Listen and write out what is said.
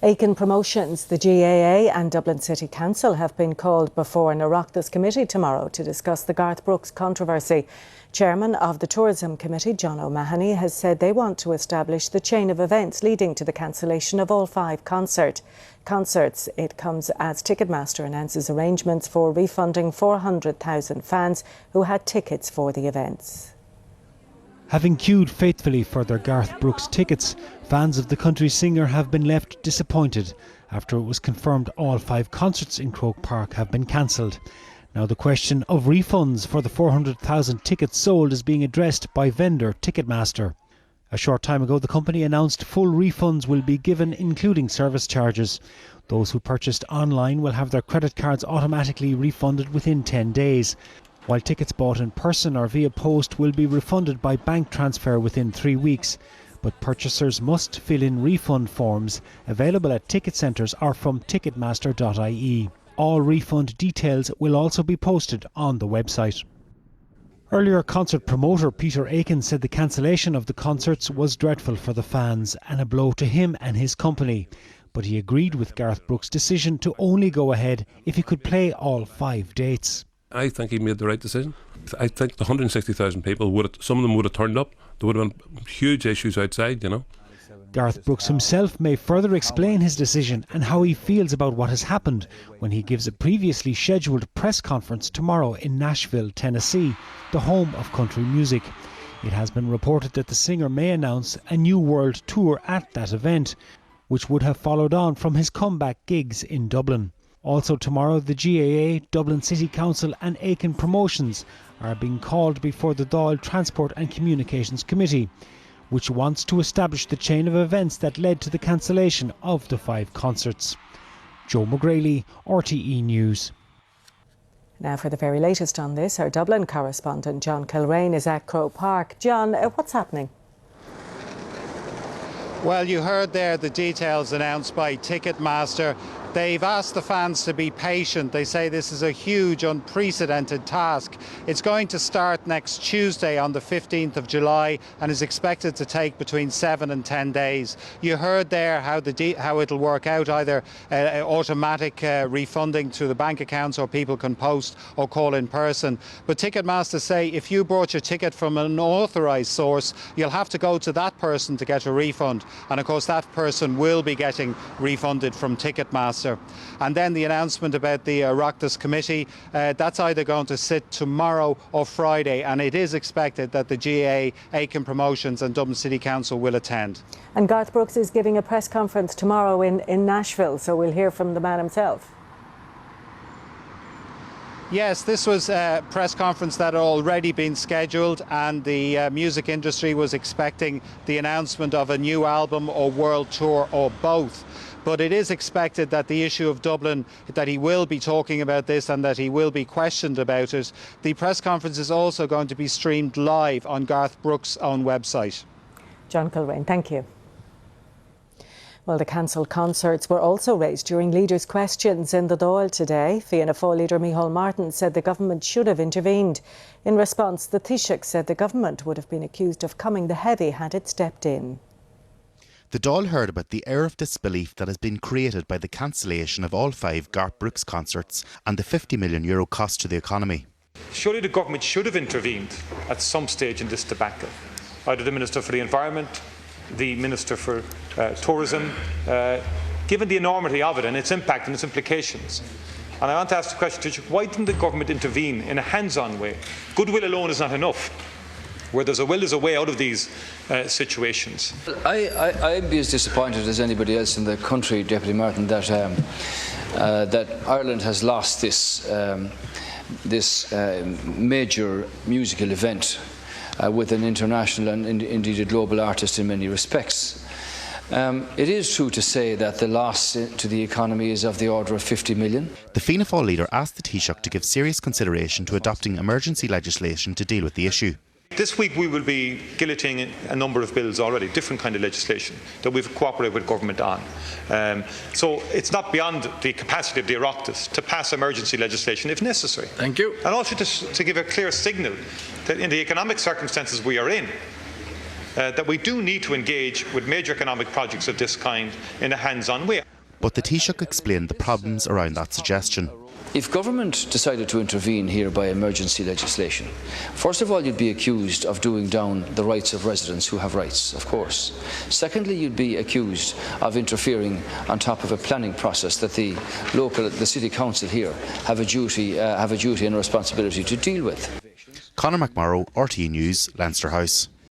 Aiken Promotions, the GAA and Dublin City Council have been called before an Oireachtas Committee tomorrow to discuss the Garth Brooks controversy. Chairman of the Tourism Committee, John O'Mahony, has said they want to establish the chain of events leading to the cancellation of all 5 concerts. It comes as Ticketmaster announces arrangements for refunding 400,000 fans who had tickets for the events. Having queued faithfully for their Garth Brooks tickets, fans of the country singer have been left disappointed after it was confirmed all 5 concerts in Croke Park have been cancelled. Now the question of refunds for the 400,000 tickets sold is being addressed by vendor Ticketmaster. A short time ago, the company announced full refunds will be given, including service charges. Those who purchased online will have their credit cards automatically refunded within 10 days. While tickets bought in person or via post will be refunded by bank transfer within 3 weeks. But purchasers must fill in refund forms available at ticket centres or from ticketmaster.ie. All refund details will also be posted on the website. Earlier, concert promoter Peter Aiken said the cancellation of the concerts was dreadful for the fans and a blow to him and his company. But he agreed with Garth Brooks' decision to only go ahead if he could play all 5 dates. I think he made the right decision. I think the 160,000 people, some of them would have turned up. There would have been huge issues outside, you know. Garth Brooks himself may further explain his decision and how he feels about what has happened when he gives a previously scheduled press conference tomorrow in Nashville, Tennessee, the home of country music. It has been reported that the singer may announce a new world tour at that event, which would have followed on from his comeback gigs in Dublin. Also tomorrow, the GAA, Dublin City Council and Aiken Promotions are being called before the Dáil Transport and Communications Committee, which wants to establish the chain of events that led to the cancellation of the 5 concerts. Joe McGraley, RTE News. Now for the very latest on this, our Dublin correspondent John Kilrain is at Croke Park. John, what's happening? Well, you heard there the details announced by Ticketmaster. They've asked the fans to be patient. They say this is a huge, unprecedented task. It's going to start next Tuesday on the 15th of July and is expected to take between 7 and 10 days. You heard there how it'll work out, either automatic refunding to the bank accounts, or people can post or call in person. But Ticketmaster say if you bought your ticket from an authorised source, you'll have to go to that person to get a refund. And of course that person will be getting refunded from Ticketmaster. And then the announcement about the Oireachtas Committee, that's either going to sit tomorrow or Friday, and it is expected that the GAA, Aiken Promotions and Dublin City Council will attend. And Garth Brooks is giving a press conference tomorrow in Nashville, so we'll hear from the man himself. Yes, this was a press conference that had already been scheduled, and the music industry was expecting the announcement of a new album or world tour or both. But it is expected that the issue of Dublin, that he will be talking about this and that he will be questioned about it. The press conference is also going to be streamed live on Garth Brooks' own website. John Kilrain, thank you. Well, the cancelled concerts were also raised during leaders' questions in the Dáil today. Fianna Fáil leader Micheál Martin said the government should have intervened. In response, the Taoiseach said the government would have been accused of coming the heavy had it stepped in. The Dáil heard about the air of disbelief that has been created by the cancellation of all 5 Garth Brooks concerts and the €50 million cost to the economy. Surely the government should have intervened at some stage in this debacle. Either the Minister for the Environment, the Minister for Tourism, given the enormity of it and its impact and its implications. And I want to ask the question, why didn't the government intervene in a hands-on way? Goodwill alone is not enough. Where there's a will, there's a way out of these situations. I'd be as disappointed as anybody else in the country, Deputy Martin, that Ireland has lost this major musical event with an international and indeed a global artist in many respects. It is true to say that the loss to the economy is of the order of 50 million. The Fianna Fáil leader asked the Taoiseach to give serious consideration to adopting emergency legislation to deal with the issue. This week we will be guillotining a number of bills already, different kind of legislation that we've cooperated with government on. So it's not beyond the capacity of the Oireachtas to pass emergency legislation if necessary. Thank you. And also to give a clear signal that in the economic circumstances we are in, that we do need to engage with major economic projects of this kind in a hands-on way. But the Taoiseach explained the problems around that suggestion. If government decided to intervene here by emergency legislation, first of all, you'd be accused of doing down the rights of residents who have rights, of course. Secondly, you'd be accused of interfering on top of a planning process that the city council here have a duty and a responsibility to deal with. Conor McMorrow, RTÉ News, Leinster House.